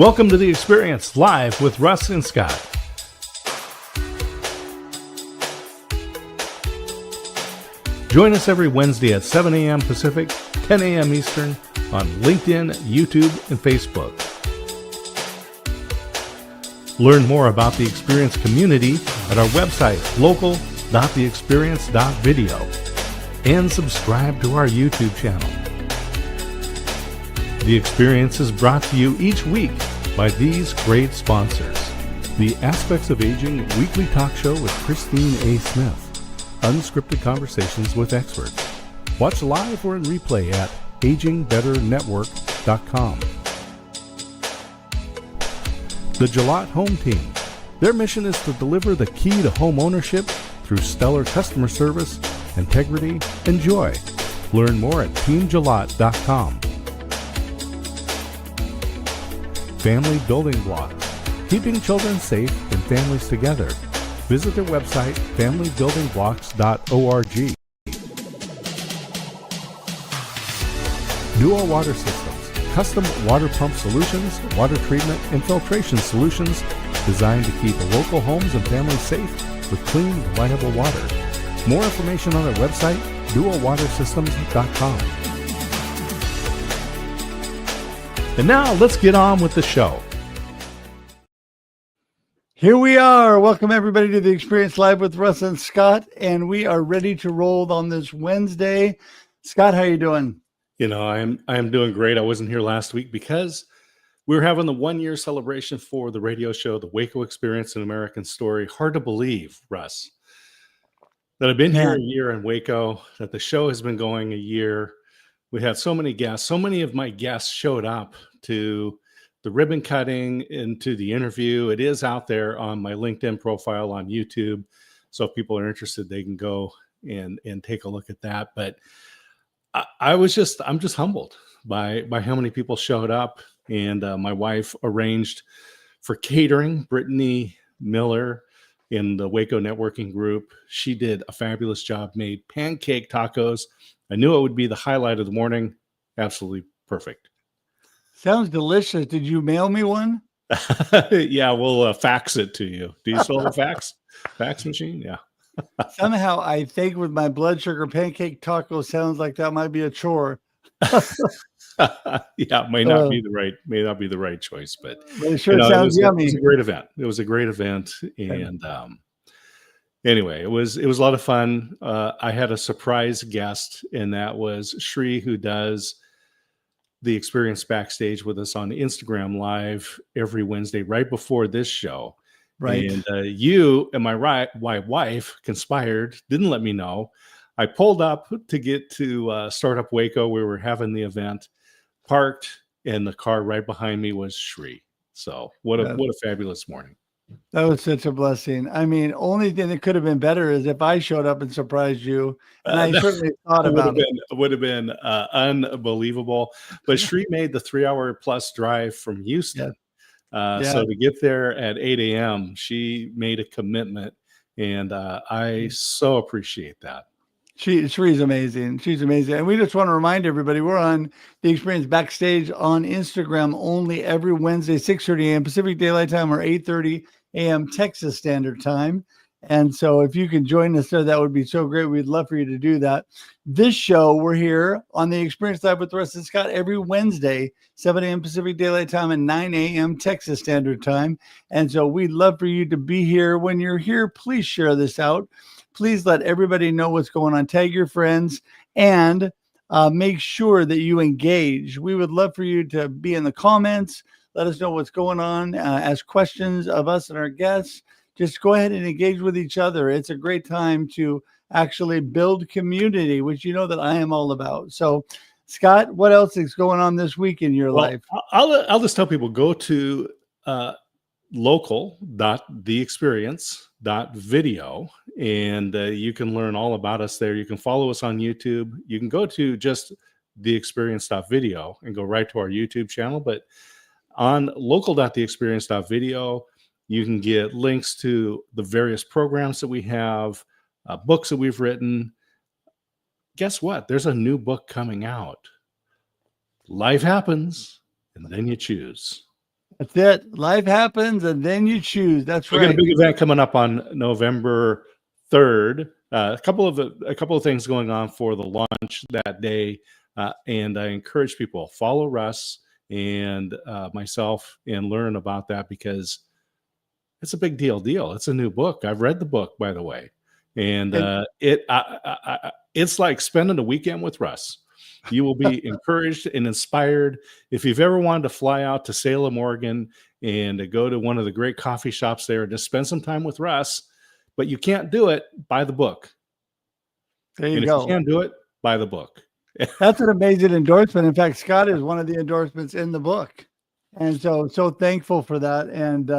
Welcome to The Experience, live with Russ and Scott. Join us every Wednesday at 7 a.m. Pacific, 10 a.m. Eastern on LinkedIn, YouTube, and Facebook. Learn more about the Experience community at our website, local.theexperience.video, and subscribe to our YouTube channel. The Experience is brought to you each week by these great sponsors. The Aspects of Aging weekly talk show with Christine A. Smith. Unscripted conversations with experts. Watch live or in replay at agingbetternetwork.com. The Gillette Home Team. Their mission is to deliver the key to home ownership through stellar customer service, integrity, and joy. Learn more at teamgillette.com. Family Building Blocks, keeping children safe and families together. Visit their website, familybuildingblocks.org. Duo Water Systems, custom water pump solutions, water treatment, and filtration solutions designed to keep local homes and families safe with clean, reliable water. More information on their website, duowatersystems.com. And now let's get on with the show. Here we are. Welcome everybody to The Experience Live with Russ and Scott, and we are ready to roll on this Wednesday. Scott, how are you doing? You know, I am doing great. I wasn't here last week because we were having the 1-year celebration for the radio show, The Waco Experience, an American Story. Hard to believe, Russ, that I've been here a year in Waco, that the show has been going a year. We had so many guests. So many of my guests showed up to the ribbon cutting and to the interview. It is out there on my LinkedIn profile on YouTube. So if people are interested, they can go and take a look at that. But I'm just humbled by how many people showed up. And my wife arranged for catering. Brittany Miller in the Waco networking group, she did a fabulous job, made pancake tacos. I knew it would be the highlight of the morning. Absolutely perfect. Sounds delicious. Did you mail me one? Yeah, we'll fax it to you. Do you still have a fax machine? Yeah. Somehow I think with my blood sugar pancake taco sounds like that might be a chore. Yeah, it may not be the right choice, but it sure sounds yummy. It was a great event. It was a great event, and anyway, it was a lot of fun. I had a surprise guest, and that was Shri, who does the Experience Backstage with us on Instagram Live every Wednesday, right before this show. Right. And you and my wife conspired, didn't let me know. I pulled up to get to Startup Waco. We were having the event, parked, and the car right behind me was Shri. So what a fabulous morning. That was such a blessing. I mean, only thing that could have been better is if I showed up and surprised you. And I certainly thought about it. It would have been unbelievable. But Shri made the 3-hour plus drive from Houston. So to get there at 8 a.m., she made a commitment. And I so appreciate that. She's amazing. She's amazing. And we just want to remind everybody, we're on The Experience Backstage on Instagram only every Wednesday, 6:30 a.m. Pacific Daylight Time or 8:30 a.m. Texas Standard Time. And so if you can join us there, that would be so great. We'd love for you to do that. This show, we're here on The Experience Live with Russ and Scott every Wednesday, 7 a.m. Pacific Daylight Time and 9 a.m. Texas Standard Time. And so we'd love for you to be here. When you're here, please share this out. Please let everybody know what's going on. Tag your friends and make sure that you engage. We would love for you to be in the comments. Let us know what's going on. Ask questions of us and our guests. Just go ahead and engage with each other. It's a great time to actually build community, which you know that I am all about. So, Scott, what else is going on this week in your life? I'll just tell people, go to local.theexperience.video, and you can learn all about us there. You can follow us on YouTube. You can go to just theexperience.video and go right to our YouTube channel. But on local.theexperience.video, you can get links to the various programs that we have, books that we've written. Guess what? There's a new book coming out. Life happens, and then you choose. That's it. Life happens, and then you choose. That's We got a right. big event coming up on November 3rd. A couple of things going on for the launch that day, and I encourage people follow Russ and myself and learn about that because it's a big deal. It's a new book. I've read the book, by the way, and And it's like spending a weekend with Russ. You will be encouraged and inspired. If you've ever wanted to fly out to Salem, Oregon, and to go to one of the great coffee shops there and just spend some time with Russ, but you can't do it, buy the book. there you And if go. you can't do it, buy the book. That's an amazing endorsement. In fact, Scott is one of the endorsements in the book. And so thankful for that. And,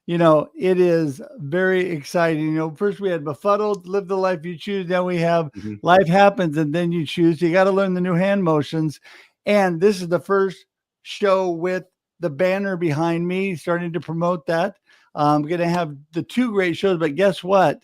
it is very exciting. First we had Befuddled, Live the Life You Choose. Now we have Mhm. Life Happens, and then you choose. You got to learn the new hand motions. And this is the first show with the banner behind me, starting to promote that. I'm going to have the two great shows, but guess what?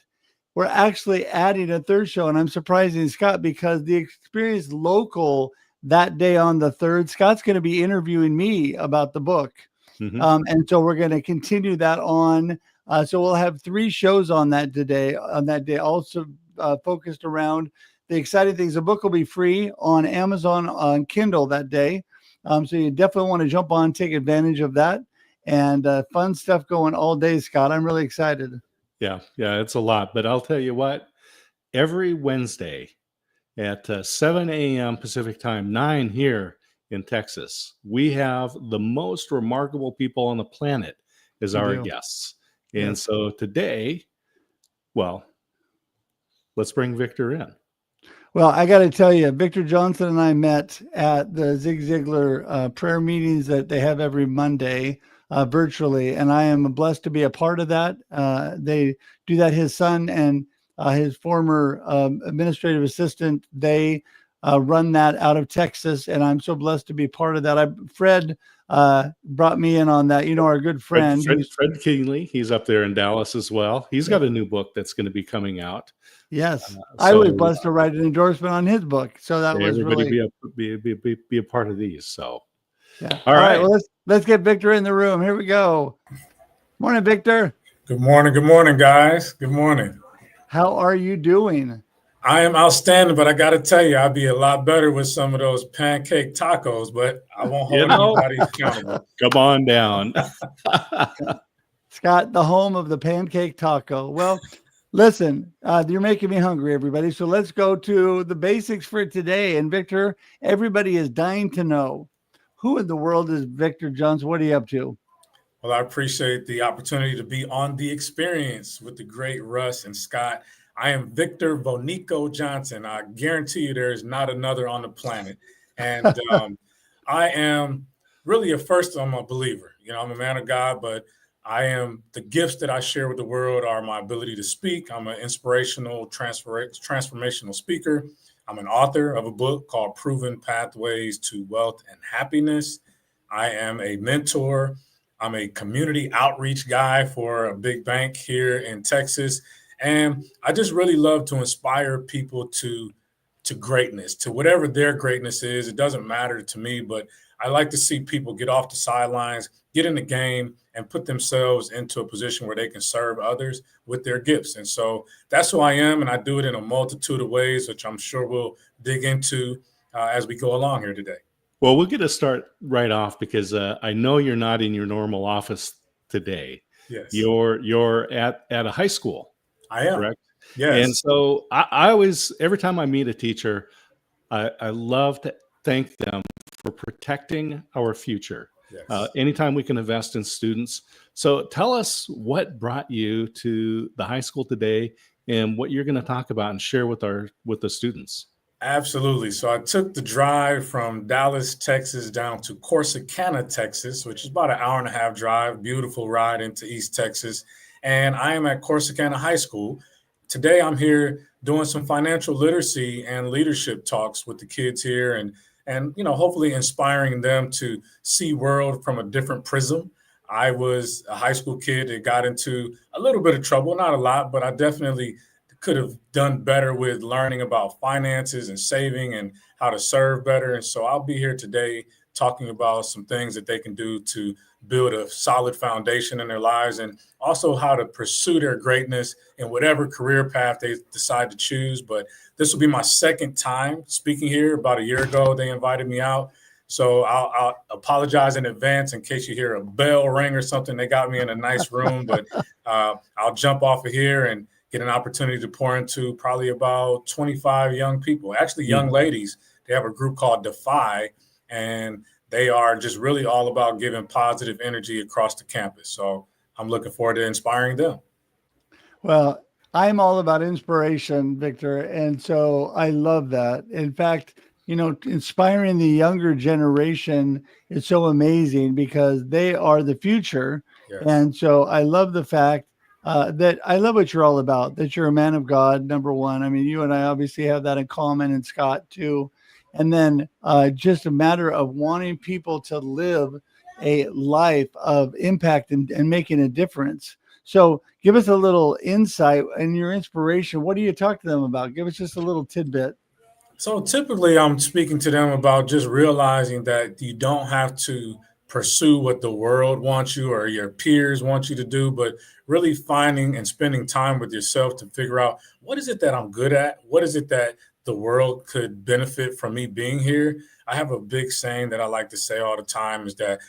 We're actually adding a third show, and I'm surprising Scott because the Experience Local that day on the 3rd, Scott's going to be interviewing me about the book. Mhm. And so we're going to continue that on. So we'll have 3 shows on that day, also focused around the exciting things. The book will be free on Amazon on Kindle that day. So you definitely want to jump on, take advantage of that, and fun stuff going all day, Scott. I'm really excited. Yeah, it's a lot. But I'll tell you what, every Wednesday at 7 a.m. Pacific time, 9 here in Texas, we have the most remarkable people on the planet as We our do. guests. And Yes. so today, well, let's bring Victor in. Well, I got to tell you, Victor Johnson and I met at the Zig Ziglar prayer meetings that they have every Monday virtually, and I am blessed to be a part of that. They do that. His son and his former administrative assistant, they run that out of Texas, and I'm so blessed to be part of that. Fred brought me in on that. Our good friend. Fred Kingley, he's up there in Dallas as well. He's got a new book that's going to be coming out. Yes, I was blessed to write an endorsement on his book, so that was everybody really be a part of these. So, yeah. All right. Well, let's get Victor in the room. Here we go. Morning, Victor. Good morning, guys. Good morning. How are you doing? I am outstanding, but I got to tell you, I'd be a lot better with some of those pancake tacos, but I won't hold anybody accountable. Come on down. Scott, the home of the pancake taco. Well, listen, you're making me hungry, everybody. So let's go to the basics for today. And Victor, everybody is dying to know, who in the world is Victor Johnson? What are you up to? Well, I appreciate the opportunity to be on The Experience with the great Russ and Scott. I am Victor Vonico Johnson. I guarantee you there is not another on the planet. And I am really I'm a believer. I'm a man of God, but the gifts that I share with the world are my ability to speak. I'm an inspirational, transformational speaker. I'm an author of a book called Proven Pathways to Wealth and Happiness. I am a mentor. I'm a community outreach guy for a big bank here in Texas. And I just really love to inspire people to greatness, to whatever their greatness is. It doesn't matter to me, but I like to see people get off the sidelines, get in the game, and put themselves into a position where they can serve others with their gifts. And so that's who I am, and I do it in a multitude of ways, which I'm sure we'll dig into as we go along here today. Well, we're going to start right off because I know you're not in your normal office today. Yes. You're at a high school. I am. Correct? Yes. And so I always, every time I meet a teacher, I love to thank them for protecting our future. Yes. Anytime we can invest in students. So tell us what brought you to the high school today and what you're going to talk about and share with the students. Absolutely. So I took the drive from Dallas, Texas, down to Corsicana, Texas, which is about an hour and a half drive, beautiful ride into East Texas. And I am at Corsicana High School. Today, I'm here doing some financial literacy and leadership talks with the kids here and hopefully inspiring them to see world from a different prism. I was a high school kid that got into a little bit of trouble, not a lot, but I definitely could have done better with learning about finances and saving and how to serve better. And so I'll be here today talking about some things that they can do to build a solid foundation in their lives, and also how to pursue their greatness in whatever career path they decide to choose. But this will be my second time speaking here. About a year ago, they invited me out. So I'll apologize in advance in case you hear a bell ring or something. They got me in a nice room, but I'll jump off of here and get an opportunity to pour into probably about 25 young people, actually young ladies. They have a group called Defy, and they are just really all about giving positive energy across the campus. So I'm looking forward to inspiring them. Well, I'm all about inspiration, Victor. And so I love that. In fact, inspiring the younger generation is so amazing because they are the future. Yes. And so I love the fact that I love what you're all about, that you're a man of God, number one. I mean, you and I obviously have that in common, and Scott too. And then just a matter of wanting people to live a life of impact and making a difference. So give us a little insight and your inspiration. What do you talk to them about? Give us just a little tidbit. So typically I'm speaking to them about just realizing that you don't have to pursue what the world wants you or your peers want you to do, but really finding and spending time with yourself to figure out, what is it that I'm good at? What is it that the world could benefit from me being here? I have a big saying that I like to say all the time is that,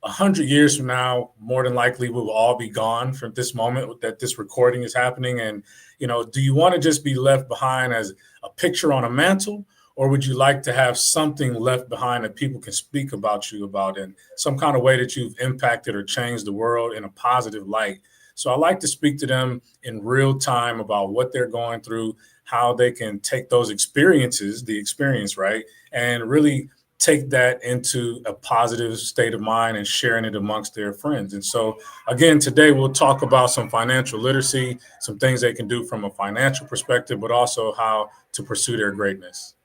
100 years from now, more than likely we will all be gone from this moment that this recording is happening. And, do you want to just be left behind as a picture on a mantle, or would you like to have something left behind that people can speak about you about in some kind of way that you've impacted or changed the world in a positive light? So I like to speak to them in real time about what they're going through, how they can take those experiences, the experience, right, and really take that into a positive state of mind and sharing it amongst their friends. And so, again, today we'll talk about some financial literacy, some things they can do from a financial perspective, but also how to pursue their greatness.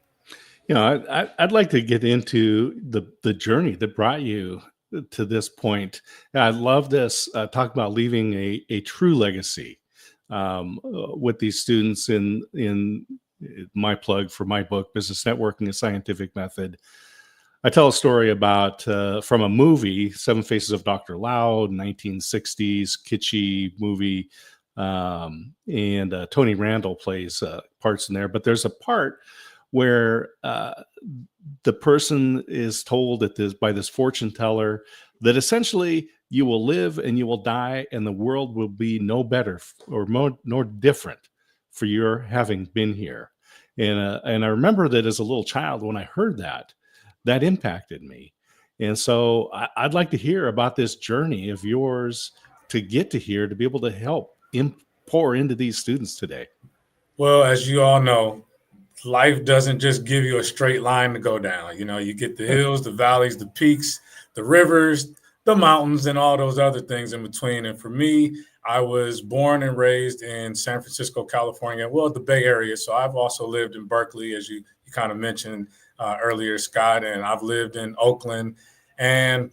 I'd like to get into the journey that brought you to this point. And I love this, talk about leaving a true legacy with these students in my plug for my book, Business Networking: A Scientific Method. I tell a story about from a movie, Seven Faces of Dr. Loud, 1960s kitschy movie, and Tony Randall plays parts in there. But there's a part where the person is told by this fortune teller that essentially you will live and you will die, and the world will be no better or nor different for your having been here. And I remember that as a little child, when I heard that impacted me. And so I'd like to hear about this journey of yours to get to here, to be able to help pour into these students today. Well, as you all know, life doesn't just give you a straight line to go down. You get the hills, the valleys, the peaks, the rivers, the mountains, and all those other things in between. And for me, I was born and raised in San Francisco, California, well, the Bay Area. So I've also lived in Berkeley, as you kind of mentioned earlier, Scott, and I've lived in Oakland. And,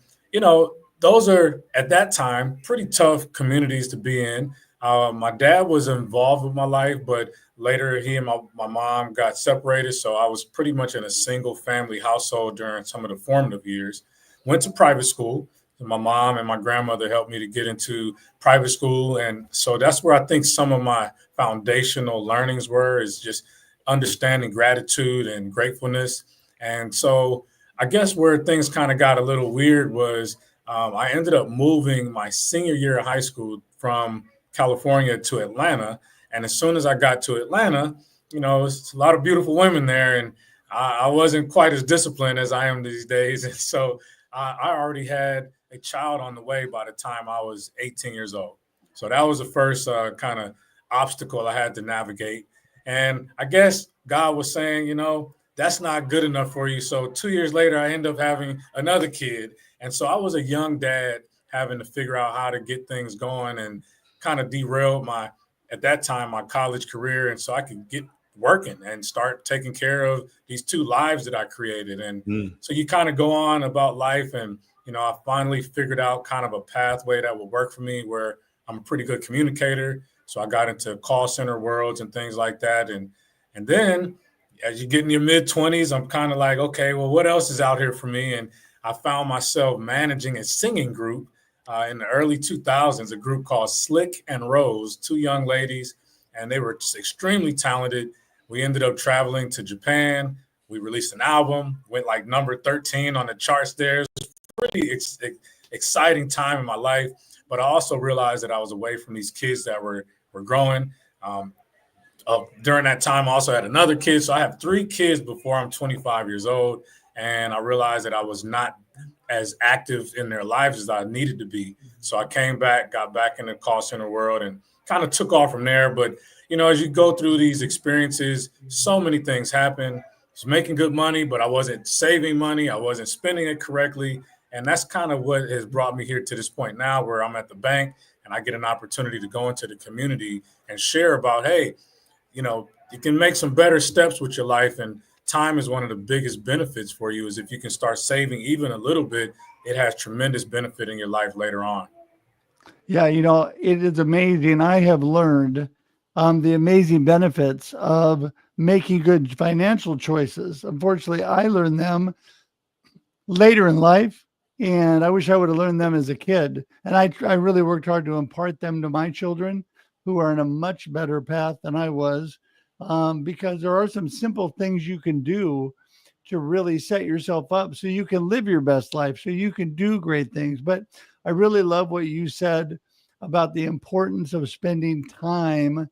those are, at that time, pretty tough communities to be in. My dad was involved with my life, but later he and my mom got separated. So I was pretty much in a single family household during some of the formative years. Went to private school. My mom and my grandmother helped me to get into private school. And so that's where I think some of my foundational learnings were, is just understanding gratitude and gratefulness. And so I guess where things kind of got a little weird was I ended up moving my senior year of high school from California to Atlanta. And as soon as I got to Atlanta, it's a lot of beautiful women there. And I wasn't quite as disciplined as I am these days. And so I already had a child on the way by the time I was 18 years old. So that was the first kind of obstacle I had to navigate. And I guess God was saying, that's not good enough for you. So 2 years later, I ended up having another kid. And so I was a young dad having to figure out how to get things going, and kind of derailed at that time, my college career. And so I could get working and start taking care of these two lives that I created. And so you kind of go on about life. And, I finally figured out kind of a pathway that would work for me, where I'm a pretty good communicator. So I got into call center worlds and things like that. And then as you get in your mid-20s, I'm kind of like, okay, well, what else is out here for me? And I found myself managing a singing group in the early 2000s, a group called Slick and Rose, two young ladies, and they were just extremely talented. We ended up traveling to Japan. We released an album, went like number 13 on the charts there. It was a pretty exciting time in my life, but I also realized that I was away from these kids that were growing. During that time, I also had another kid. So I have 3 kids before I'm 25 years old. And I realized that I was not as active in their lives as I needed to be. So I came back, got back in the call center world and kind of took off from there. But, you know, as you go through these experiences, so many things happen. I was making good money, but I wasn't saving money. I wasn't spending it correctly. And that's kind of what has brought me here to this point now where I'm at the bank and I get an opportunity to go into the community and share about, hey, you know, you can make some better steps with your life. And time is one of the biggest benefits for you is if you can start saving even a little bit, it has tremendous benefit in your life later on. Yeah, you know, it is amazing. I have learned the amazing benefits of making good financial choices. Unfortunately, I learned them later in life, and I wish I would have learned them as a kid. And I really worked hard to impart them to my children who are in a much better path than I was, because there are some simple things you can do to really set yourself up so you can live your best life, so you can do great things. But I really love what you said about the importance of spending time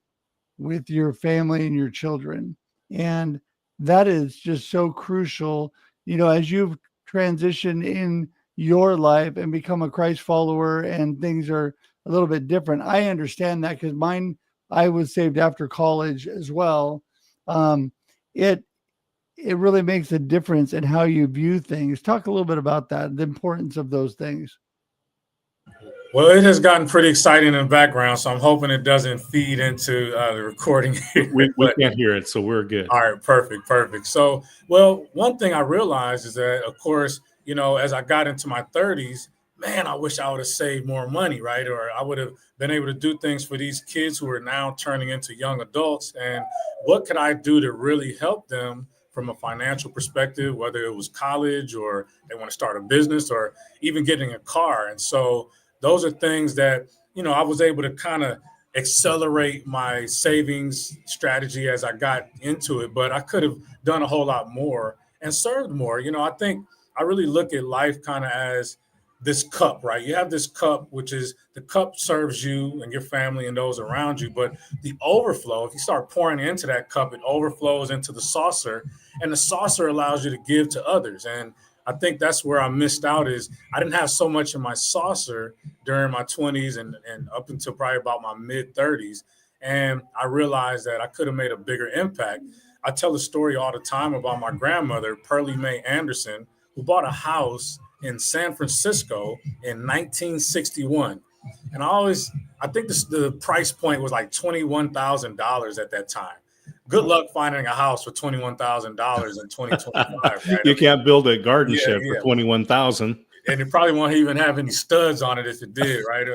with your family and your children. And that is just so crucial, you know, as you've transitioned in your life and become a Christ follower and things are a little bit different. I understand that because I was saved after college as well. It really makes a difference in how you view things. Talk a little bit about that, the importance of those things. Well, it has gotten pretty exciting in the background, so I'm hoping it doesn't feed into the recording here. We can't hear it, so we're good. All right, perfect. So, well, one thing I realized is that, of course, you know, as I got into my 30s, man, I wish I would have saved more money, right? Or I would have been able to do things for these kids who are now turning into young adults. And what could I do to really help them from a financial perspective, whether it was college or they want to start a business or even getting a car? And so those are things that, you know, I was able to kind of accelerate my savings strategy as I got into it, but I could have done a whole lot more and served more. You know, I think I really look at life kind of as this cup, right? You have this cup, which is the cup serves you and your family and those around you, but the overflow, if you start pouring into that cup, it overflows into the saucer, and the saucer allows you to give to others. And I think that's where I missed out is I didn't have so much in my saucer during my 20s and up until probably about my mid 30s. And I realized that I could have made a bigger impact. I tell a story all the time about my grandmother, Pearlie Mae Anderson, who bought a house in San Francisco in 1961. And I think the price point was like $21,000 at that time. Good luck finding a house for $21,000 in 2025. Right? You can't build a garden shed for yeah. $21,000. And it probably won't even have any studs on it if it did, right?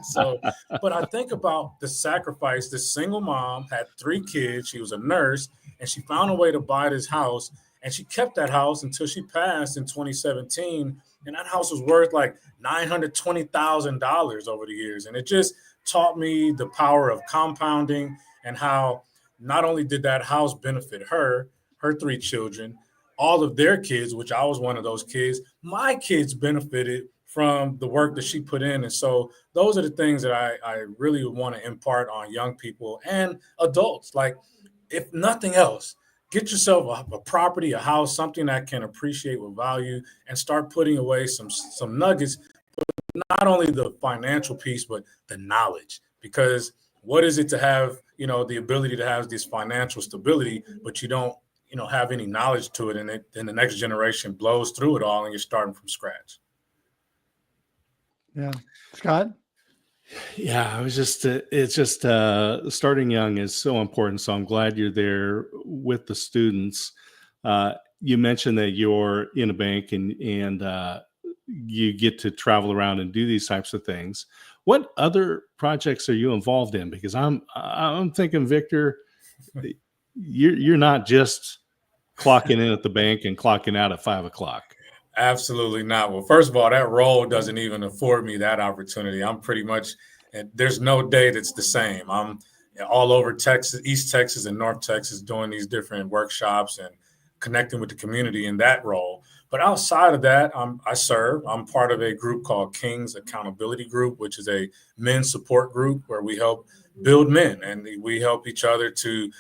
So, but I think about the sacrifice. This single mom had 3 kids. She was a nurse, and she found a way to buy this house. And she kept that house until she passed in 2017. And that house was worth like $920,000 over the years. And it just taught me the power of compounding and how not only did that house benefit her 3 children, all of their kids, which I was one of those kids, my kids benefited from the work that she put in. And so those are the things that I really want to impart on young people and adults. Like, if nothing else, get yourself a property, a house, something that can appreciate with value, and start putting away some nuggets, but not only the financial piece, but the knowledge. Because what is it to have, you know, the ability to have this financial stability, but you don't, you know, have any knowledge to it, and then the next generation blows through it all and you're starting from scratch. Yeah. Scott? Yeah, it's just starting young is so important. So I'm glad you're there with the students. You mentioned that you're in a bank and you get to travel around and do these types of things. What other projects are you involved in? Because I'm thinking, Victor, you're not just clocking in at the bank and clocking out at 5 o'clock. Absolutely not. Well, first of all, that role doesn't even afford me that opportunity. I'm pretty much, and there's no day that's the same. I'm all over Texas, East Texas and North Texas, doing these different workshops and connecting with the community in that role. But outside of that, I'm part of a group called King's Accountability Group, which is a men's support group where we help build men, and we help each other to,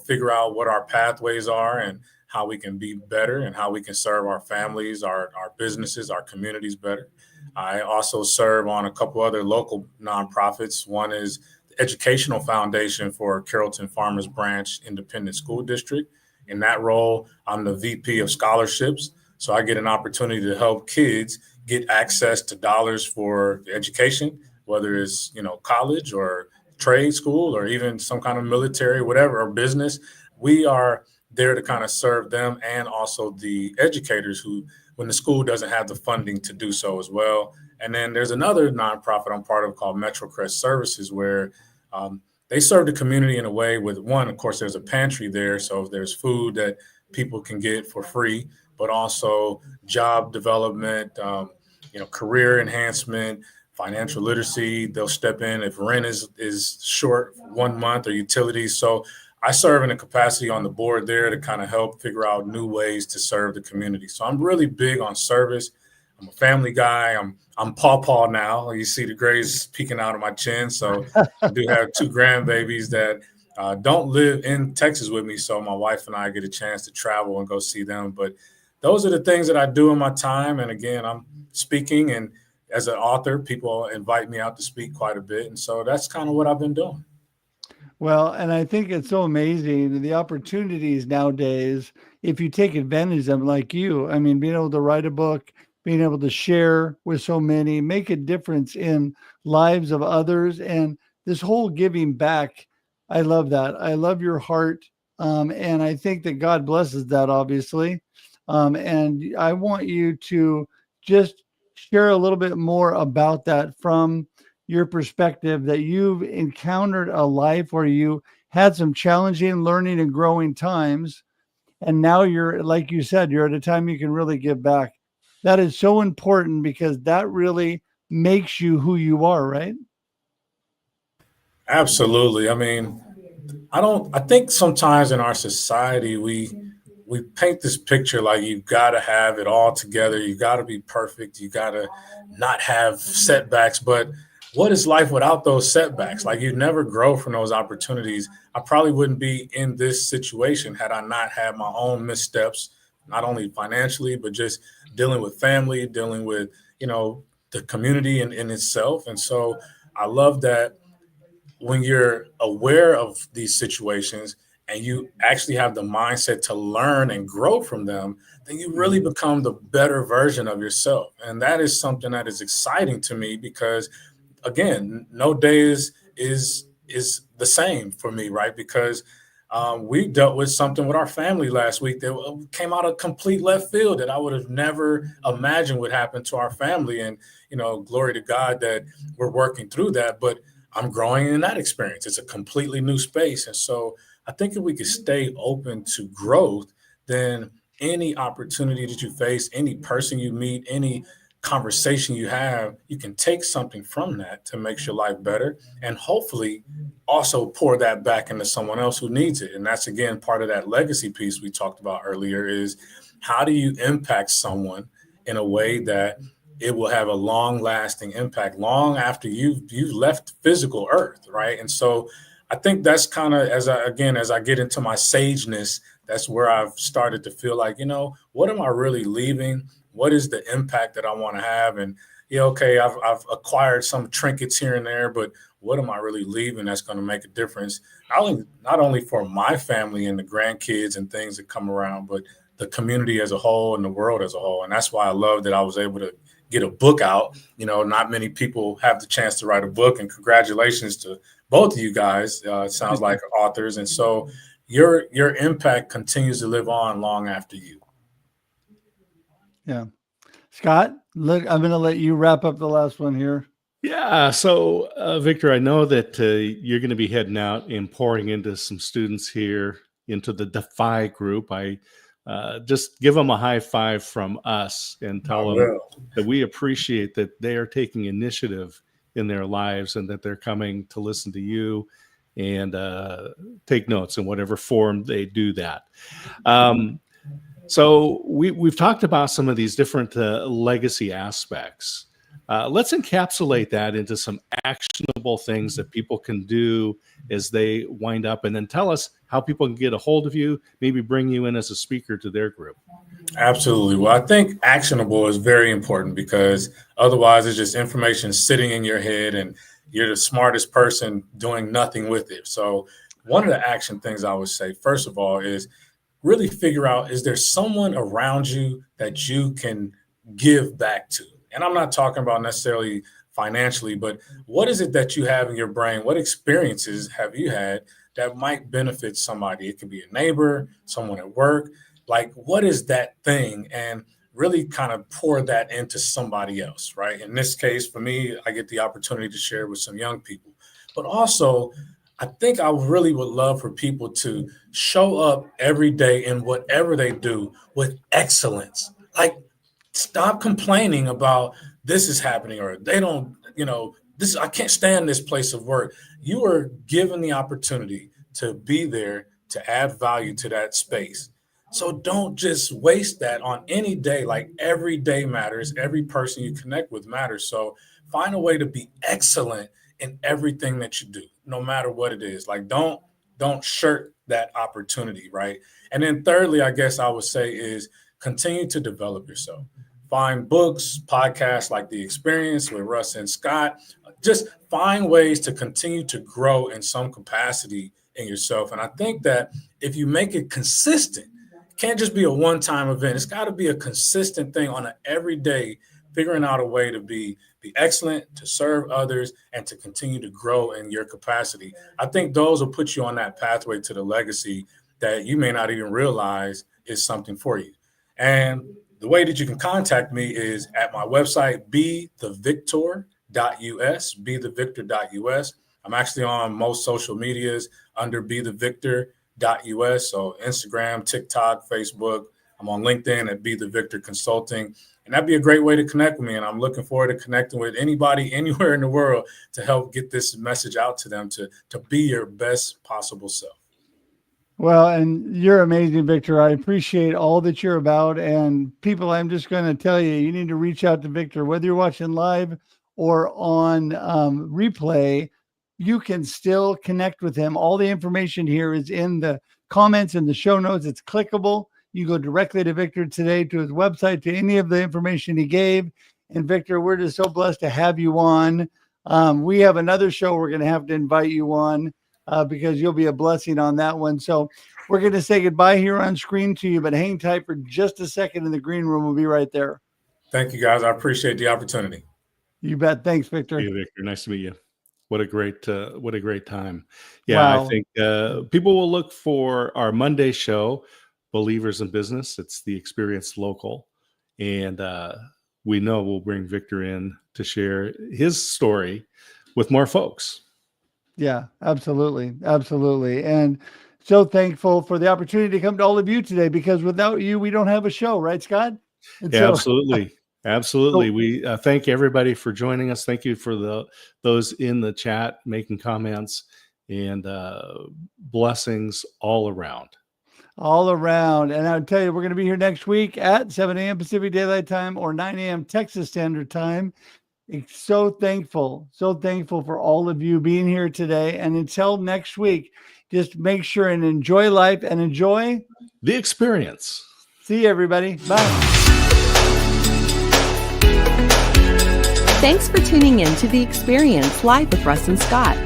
figure out what our pathways are and how we can be better and how we can serve our families, our businesses, our communities better. I also serve on a couple other local nonprofits. One is the Educational Foundation for Carrollton Farmers Branch Independent School District. In that role, I'm the VP of scholarships. So I get an opportunity to help kids get access to dollars for education, whether it's, college or trade school or even some kind of military, whatever, or business. We are there to kind of serve them and also the educators who, when the school doesn't have the funding to do so as well. And then there's another nonprofit I'm part of called MetroCrest Services, where they serve the community in a way with, one, of course, there's a pantry there. So there's food that people can get for free, but also job development, career enhancement, financial literacy. They'll step in if rent is short 1 month or utilities. So I serve in a capacity on the board there to kind of help figure out new ways to serve the community. So I'm really big on service. I'm a family guy. I'm pawpaw now. You see the grays peeking out of my chin. So I do have 2 grandbabies that don't live in Texas with me. So my wife and I get a chance to travel and go see them. But those are the things that I do in my time. And again, I'm speaking, and as an author, people invite me out to speak quite a bit. And so that's kind of what I've been doing. Well, and I think it's so amazing, the opportunities nowadays, if you take advantage of them like you. I mean, being able to write a book, being able to share with so many, make a difference in lives of others, and this whole giving back. I love that. I love your heart. And I think that God blesses that, obviously. And I want you to just share a little bit more about that from your perspective, that you've encountered a life where you had some challenging learning and growing times. And now you're, like you said, you're at a time you can really give back. That is so important because that really makes you who you are, right? Absolutely. I mean, I think sometimes in our society, we paint this picture like you've got to have it all together. You got to be perfect. You got to not have setbacks. But what is life without those setbacks? Like, you never grow from those opportunities. I probably wouldn't be in this situation had I not had my own missteps, not only financially, but just dealing with family, dealing with, the community in itself. And so I love that when you're aware of these situations and you actually have the mindset to learn and grow from them, then you really become the better version of yourself. And that is something that is exciting to me because, again, no day is the same for me, right? Because we dealt with something with our family last week that came out of complete left field that I would have never imagined would happen to our family. And, glory to God that we're working through that, but I'm growing in that experience. It's a completely new space. And so I think if we could stay open to growth, then any opportunity that you face, any person you meet, any conversation you have, you can take something from that to make your life better and hopefully also pour that back into someone else who needs it. And that's, again, part of that legacy piece we talked about earlier is how do you impact someone in a way that it will have a long lasting impact long after you've left physical earth, right? And so I think that's kind of, as I get into my sageness, that's where I've started to feel like, what am I really leaving? What is the impact that I want to have? And okay, I've acquired some trinkets here and there, but what am I really leaving that's going to make a difference? Not only for my family and the grandkids and things that come around, but the community as a whole and the world as a whole. And that's why I love that I was able to get a book out. Not many people have the chance to write a book, and congratulations to both of you guys. It sounds like authors. And so your impact continues to live on long after you. Yeah. Scott, look, I'm going to let you wrap up the last one here. Yeah. So, Victor, I know that you're going to be heading out and pouring into some students here into the Defy group, I just give them a high five from us and tell them that we appreciate that they are taking initiative in their lives and that they're coming to listen to you and take notes in whatever form they do that. So we've talked about some of these different legacy aspects. Let's encapsulate that into some actionable things that people can do as they wind up, and then tell us how people can get a hold of you, maybe bring you in as a speaker to their group. Absolutely. Well, I think actionable is very important, because otherwise it's just information sitting in your head and you're the smartest person doing nothing with it. So one of the action things I would say, first of all, is really figure out, is there someone around you that you can give back to? And I'm not talking about necessarily financially, but what is it that you have in your brain? What experiences have you had that might benefit somebody? It could be a neighbor, someone at work. Like, what is that thing? And really kind of pour that into somebody else, right? In this case, for me, I get the opportunity to share with some young people. But also, I think I really would love for people to show up every day in whatever they do with excellence. Like, stop complaining about this is happening, or they don't, this, I can't stand this place of work. You are given the opportunity to be there to add value to that space. So don't just waste that on any day. Like, every day matters. Every person you connect with matters. So find a way to be excellent in everything that you do, no matter what it is. Like, don't shirk that opportunity, right? And then thirdly, I guess I would say, is continue to develop yourself. Find books, podcasts like The Experience with Russ and Scott. Just find ways to continue to grow in some capacity in yourself. And I think that if you make it consistent, it can't just be a one-time event. It's got to be a consistent thing on an everyday, figuring out a way to be excellent, to serve others, and to continue to grow in your capacity. I think those will put you on that pathway to the legacy that you may not even realize is something for you. And the way that you can contact me is at my website, bethevictor.us, bethevictor.us. I'm actually on most social medias under bethevictor.us. So Instagram, TikTok, Facebook. I'm on LinkedIn at Be The Victor Consulting. And that'd be a great way to connect with me. And I'm looking forward to connecting with anybody anywhere in the world to help get this message out to them to be your best possible self. Well, and you're amazing, Victor. I appreciate all that you're about. And people, I'm just going to tell you, you need to reach out to Victor, whether you're watching live or on replay. You can still connect with him. All the information here is in the comments and the show notes. It's clickable. You go directly to Victor today, to his website, to any of the information he gave. And Victor, we're just so blessed to have you on. We have another show we're going to have to invite you on because you'll be a blessing on that one. So we're going to say goodbye here on screen to you, but hang tight for just a second in the green room. We'll be right there. Thank you, guys. I appreciate the opportunity. You bet. Thanks, Victor. Hey, Victor. Nice to meet you. What a great time. Yeah, Wow. I think people will look for our Monday show, Believers in Business. It's the Experience Local. And we know we'll bring Victor in to share his story with more folks. Yeah, absolutely. Absolutely. And so thankful for the opportunity to come to all of you today, because without you, we don't have a show, right, Scott? And Yeah, so- absolutely. Absolutely. We thank everybody for joining us. Thank you for those in the chat making comments, and blessings all around. All around. And I'll tell you, we're going to be here next week at 7 a.m. Pacific Daylight Time or 9 a.m. Texas Standard Time. It's so thankful for all of you being here today. And until next week, just make sure and enjoy life and enjoy the experience. See you, everybody. Bye. Thanks for tuning in to The Experience live with Russ and Scott.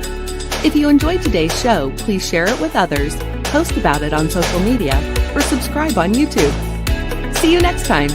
If you enjoyed today's show, please share it with others, post about it on social media, or subscribe on YouTube. See you next time.